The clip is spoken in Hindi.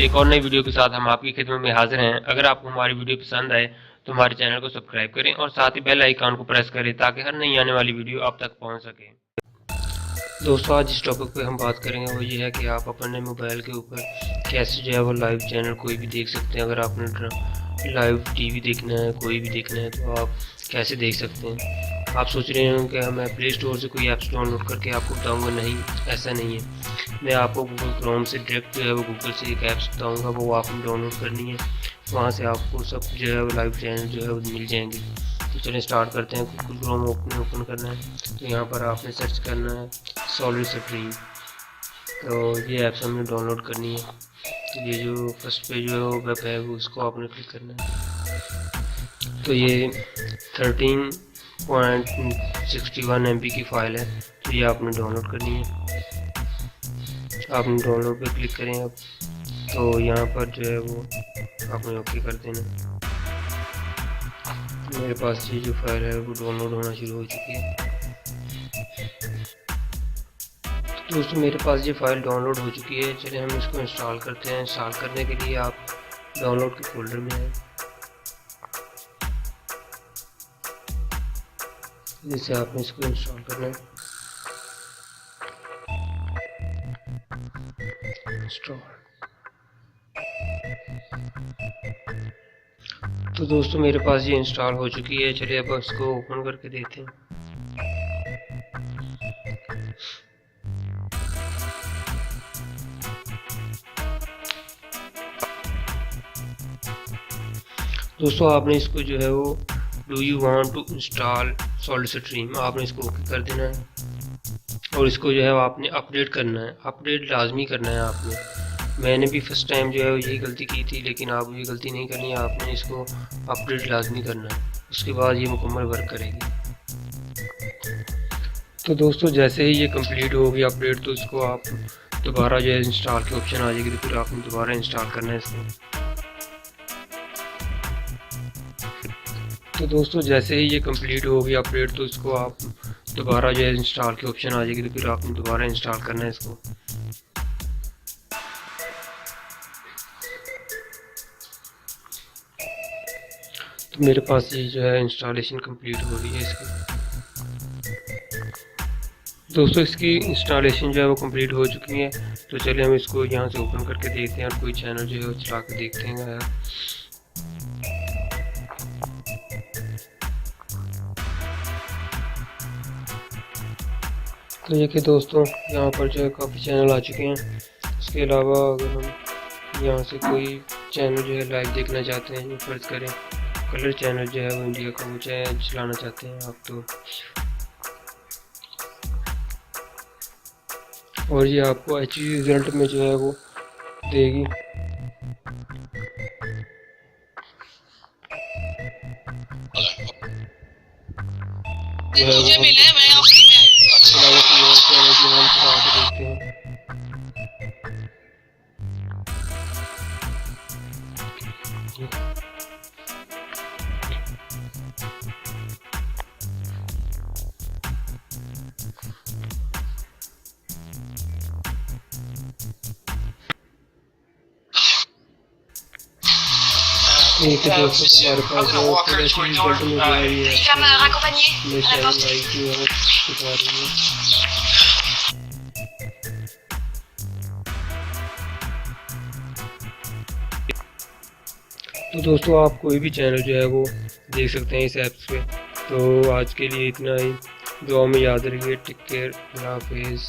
एक और नई वीडियो के साथ हम आपकी खिदमत में हाजिर हैं। अगर आपको हमारी वीडियो पसंद आए तो हमारे चैनल को सब्सक्राइब करें और साथ ही बेल आइकन को प्रेस करें ताकि हर नई आने वाली वीडियो आप तक पहुंच सके। दोस्तों, आज जिस टॉपिक पे हम बात करेंगे वो ये है कि आप अपने मोबाइल के ऊपर कैसे जो है वो लाइव चैनल कोई भी देख सकते हैं। अगर आपने लाइव टीवी देखना है, कोई भी देखना है, तो आप कैसे देख सकते हैं। आप सोच रहे हो कि मैं प्ले स्टोर से कोई ऐप्स डाउनलोड करके आपको बताऊंगा। नहीं, ऐसा नहीं है। मैं आपको गूगल क्रोम से डायरेक्ट जो है वो गूगल से एक ऐप्स बताऊंगा, वो आपने डाउनलोड करनी है। वहाँ से आपको सब जो है वो लाइव चैनल जो है वो मिल जाएंगे। तो चलिए स्टार्ट करते हैं। गूगल क्रोम ओपन करना है, तो यहाँ पर आपने सर्च करना है सॉलिड स्ट्रीम। तो ये ऐप्स हमने डाउनलोड करनी है। तो ये जो फर्स्ट पे जो वेब है वो उसको आपने क्लिक करना है। तो ये 13.61 MB की फ़ाइल है, तो ये आपने डाउनलोड करनी है। आपने डाउनलोड पे क्लिक करें अब, तो यहाँ पर जो है वो आपने ओके कर देना। मेरे पास ये जो फाइल है वो डाउनलोड होना शुरू हो चुकी है। दोस्तों, मेरे पास ये फाइल डाउनलोड हो चुकी है। चलिए हम इसको इंस्टॉल करते हैं। इंस्टॉल करने के लिए आप डाउनलोड के फोल्डर में हैं, जैसे आपने इसको इंस्टॉल करना है। इंस्टॉल। तो दोस्तों, मेरे पास ये इंस्टॉल हो चुकी है। चलिए अब इसको ओपन करके देखते हैं। दोस्तों, आपने इसको जो है वो do you want to install solid stream, आपने इसको ओके कर देना है। और इसको जो है वो आपने अपडेट करना है। अपडेट लाजमी करना है आपने। मैंने भी फर्स्ट टाइम जो है यही गलती की थी, लेकिन आप ये गलती नहीं करनी है। आपने इसको अपडेट लाजमी करना है, उसके बाद ये मुकम्मल वर्क करेगी। तो दोस्तों, जैसे ही ये कंप्लीट होगी अपडेट, तो इसको आप दोबारा जो है इंस्टॉल के ऑप्शन आ जाएगी, तो फिर आपने दोबारा इंस्टॉल करना है इसको। तो दोस्तों, जैसे ही ये कंप्लीट होगी अपडेट, तो इसको आप दोबारा जो है इंस्टॉल के ऑप्शन आ जाएगी, तो फिर आपने दोबारा इंस्टॉल करना है इसको। तो मेरे पास ये जो है इंस्टॉलेशन कंप्लीट हो गई है इसकी। दोस्तों, इसकी इंस्टॉलेशन जो है वो कंप्लीट हो चुकी है। तो चलिए हम इसको यहाँ से ओपन करके देखते हैं और कोई चैनल जो है वो चला के देखते हैं यार। तो ये कि दोस्तों, यहाँ पर जो है काफ़ी चैनल आ चुके हैं। इसके अलावा अगर हम यहाँ से कोई चैनल जो है लाइव देखना चाहते हैं, जो फर्ज करें कलर चैनल जो है वो इंडिया का वो चलाना चाहते हैं आप, तो और ये आपको HD रिजल्ट में जो है वो देगी। मुझे मिले, मैं आपकी में आई। इसके अलावा कोई और चैनल जो हम चला के देखते हैं। एक दोस्तों, हमारे पास जो रिजल्ट में जो है ये चैनल लाइव जो है दिखा रही है। तो दोस्तों, आप कोई भी चैनल जो है वो देख सकते हैं इस ऐप्स पे। तो आज के लिए इतना ही। दुआ में याद रखिए। Take care. अल्लाह हाफिज़।